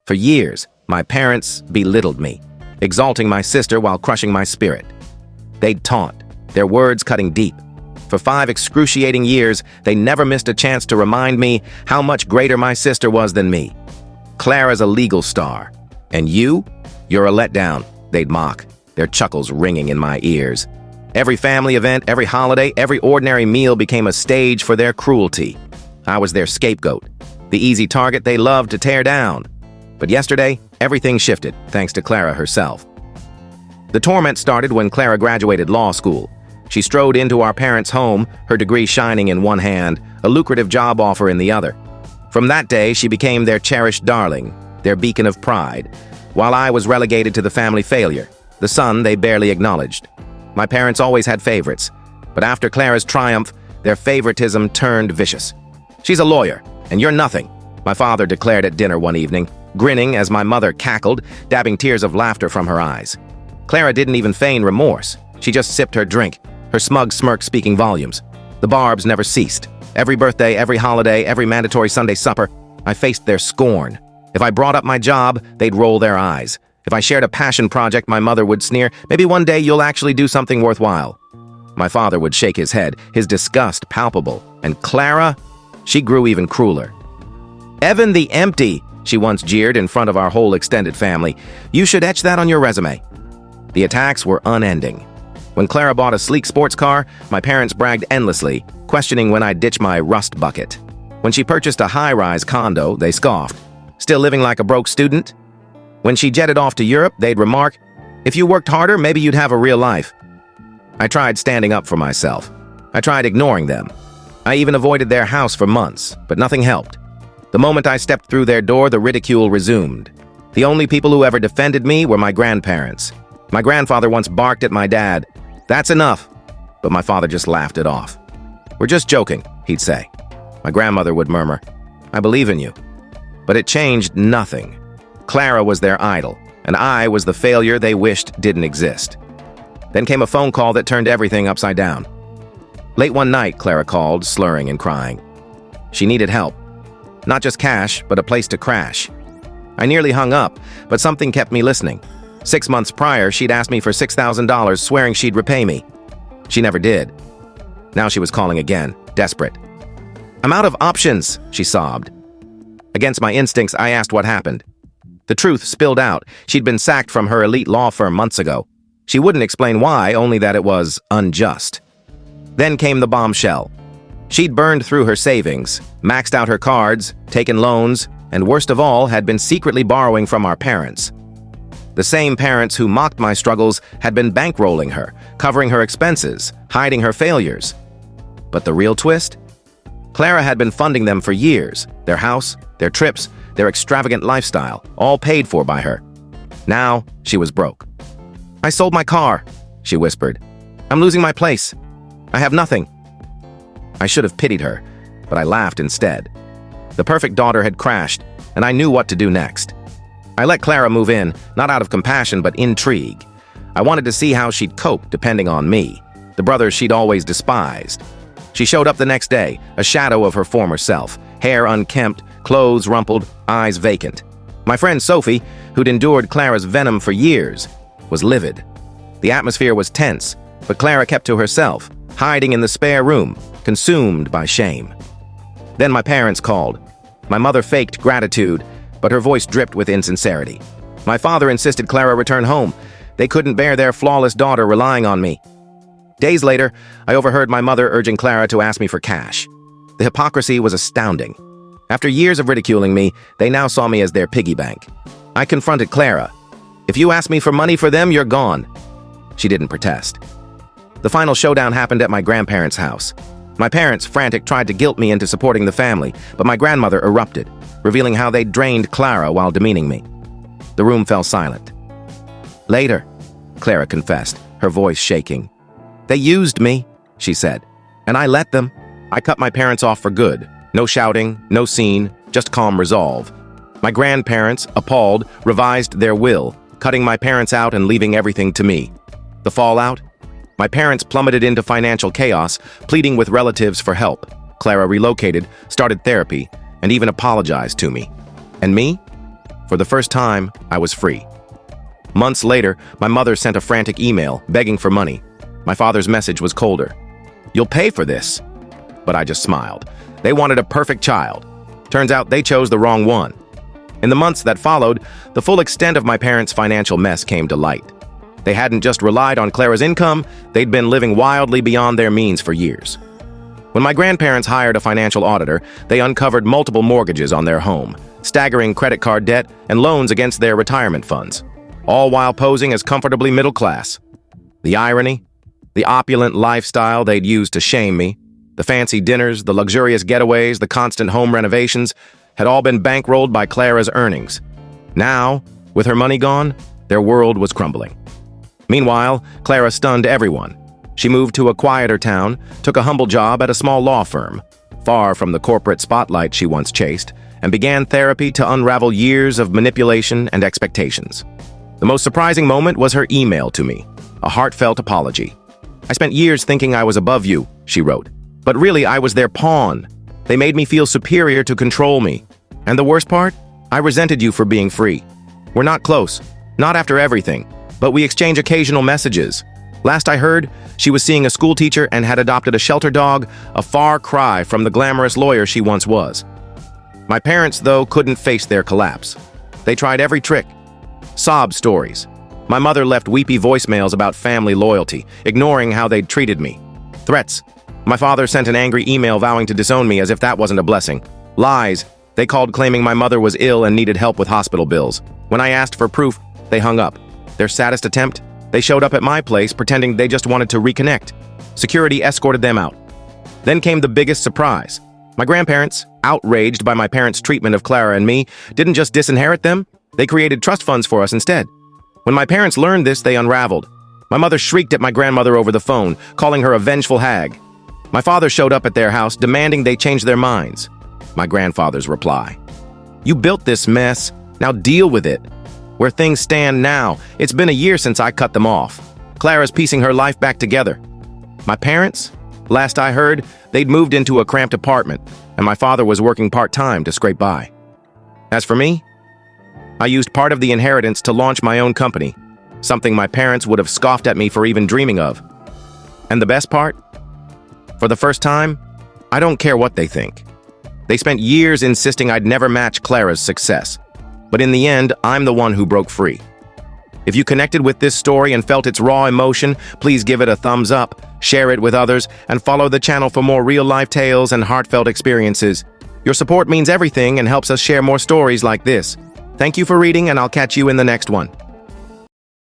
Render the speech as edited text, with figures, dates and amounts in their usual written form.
For years, my parents belittled me, exalting my sister while crushing my spirit. They'd taunt, their words cutting deep. For 5 excruciating years, they never missed a chance to remind me how much greater my sister was than me. Clara's a legal star. And you're a letdown, they'd mock, their chuckles ringing in my ears. Every family event, every holiday, every ordinary meal became a stage for their cruelty. I was their scapegoat, the easy target they loved to tear down. But yesterday, everything shifted, thanks to Clara herself. The torment started when Clara graduated law school. She strode into our parents' home, her degree shining in one hand, a lucrative job offer in the other. From that day, she became their cherished darling, their beacon of pride, while I was relegated to the family failure, the son they barely acknowledged. My parents always had favorites, but after Clara's triumph, their favoritism turned vicious. "She's a lawyer, and you're nothing," my father declared at dinner one evening, grinning as my mother cackled, dabbing tears of laughter from her eyes. Clara didn't even feign remorse. She just sipped her drink, her smug smirk speaking volumes. The barbs never ceased. Every birthday, every holiday, every mandatory Sunday supper, I faced their scorn. If I brought up my job, they'd roll their eyes. If I shared a passion project, my mother would sneer, "Maybe one day you'll actually do something worthwhile." My father would shake his head, his disgust palpable. And Clara, she grew even crueler. "Evan the Empty," she once jeered in front of our whole extended family. "You should etch that on your resume." The attacks were unending. When Clara bought a sleek sports car, my parents bragged endlessly, questioning when I'd ditch my rust bucket. When she purchased a high-rise condo, they scoffed. "Still living like a broke student?" When she jetted off to Europe, they'd remark, "If you worked harder, maybe you'd have a real life." I tried standing up for myself. I tried ignoring them. I even avoided their house for months, but nothing helped. The moment I stepped through their door, the ridicule resumed. The only people who ever defended me were my grandparents. My grandfather once barked at my dad, "That's enough," but my father just laughed it off. "We're just joking," he'd say. My grandmother would murmur, "I believe in you." But it changed nothing. Clara was their idol, and I was the failure they wished didn't exist. Then came a phone call that turned everything upside down. Late one night, Clara called, slurring and crying. She needed help. Not just cash, but a place to crash. I nearly hung up, but something kept me listening. 6 months prior, she'd asked me for $6,000, swearing she'd repay me. She never did. Now she was calling again, desperate. "I'm out of options," she sobbed. Against my instincts, I asked what happened. The truth spilled out. She'd been sacked from her elite law firm months ago. She wouldn't explain why, only that it was unjust. Then came the bombshell. She'd burned through her savings, maxed out her cards, taken loans, and worst of all, had been secretly borrowing from our parents. The same parents who mocked my struggles had been bankrolling her, covering her expenses, hiding her failures. But the real twist? Clara had been funding them for years, their house, their trips, their extravagant lifestyle, all paid for by her. Now, she was broke. "I sold my car," she whispered. "I'm losing my place. I have nothing." I should have pitied her, but I laughed instead. The perfect daughter had crashed, and I knew what to do next. I let Clara move in, not out of compassion, but intrigue. I wanted to see how she'd cope depending on me, the brother she'd always despised. She showed up the next day, a shadow of her former self, hair unkempt, clothes rumpled, eyes vacant. My friend Sophie, who'd endured Clara's venom for years, was livid. The atmosphere was tense, but Clara kept to herself, hiding in the spare room, consumed by shame. Then my parents called. My mother faked gratitude, but her voice dripped with insincerity. My father insisted Clara return home. They couldn't bear their flawless daughter relying on me. Days later, I overheard my mother urging Clara to ask me for cash. The hypocrisy was astounding. After years of ridiculing me, they now saw me as their piggy bank. I confronted Clara. "If you ask me for money for them, you're gone." She didn't protest. The final showdown happened at my grandparents' house. My parents, frantic, tried to guilt me into supporting the family, but my grandmother erupted, revealing how they drained Clara while demeaning me. The room fell silent. "Later," Clara confessed, her voice shaking. "They used me," she said, "and I let them. I cut my parents off for good. No shouting, no scene, just calm resolve. My grandparents, appalled, revised their will, cutting my parents out and leaving everything to me. The fallout? My parents plummeted into financial chaos, pleading with relatives for help. Clara relocated, started therapy, and even apologized to me. And me? For the first time, I was free. Months later, my mother sent a frantic email begging for money. My father's message was colder. "You'll pay for this." But I just smiled. They wanted a perfect child. Turns out they chose the wrong one. In the months that followed, the full extent of my parents' financial mess came to light. They hadn't just relied on Clara's income, they'd been living wildly beyond their means for years. When my grandparents hired a financial auditor, they uncovered multiple mortgages on their home, staggering credit card debt and loans against their retirement funds, all while posing as comfortably middle class. The irony? The opulent lifestyle they'd used to shame me, the fancy dinners, the luxurious getaways, the constant home renovations, had all been bankrolled by Clara's earnings. Now, with her money gone, their world was crumbling. Meanwhile, Clara stunned everyone. She moved to a quieter town, took a humble job at a small law firm, far from the corporate spotlight she once chased, and began therapy to unravel years of manipulation and expectations. The most surprising moment was her email to me, a heartfelt apology. "I spent years thinking I was above you," she wrote, "but really I was their pawn. They made me feel superior to control me. And the worst part? I resented you for being free. We're not close, not after everything, but we exchange occasional messages. Last I heard, she was seeing a school teacher and had adopted a shelter dog, a far cry from the glamorous lawyer she once was." My parents, though, couldn't face their collapse. They tried every trick. Sob stories. My mother left weepy voicemails about family loyalty, ignoring how they'd treated me. Threats. My father sent an angry email vowing to disown me as if that wasn't a blessing. Lies. They called claiming my mother was ill and needed help with hospital bills. When I asked for proof, they hung up. Their saddest attempt? They showed up at my place pretending they just wanted to reconnect. Security escorted them out. Then came the biggest surprise. My grandparents, outraged by my parents' treatment of Clara and me, didn't just disinherit them, they created trust funds for us instead. When my parents learned this, they unraveled. My mother shrieked at my grandmother over the phone, calling her a vengeful hag. My father showed up at their house, demanding they change their minds. My grandfather's reply: "You built this mess, now deal with it." Where things stand now, it's been a year since I cut them off. Clara's piecing her life back together. My parents? Last I heard, they'd moved into a cramped apartment, and my father was working part-time to scrape by. As for me, I used part of the inheritance to launch my own company, something my parents would have scoffed at me for even dreaming of. And the best part? For the first time, I don't care what they think. They spent years insisting I'd never match Clara's success. But in the end, I'm the one who broke free. If you connected with this story and felt its raw emotion, please give it a thumbs up, share it with others, and follow the channel for more real-life tales and heartfelt experiences. Your support means everything and helps us share more stories like this. Thank you for reading, and I'll catch you in the next one.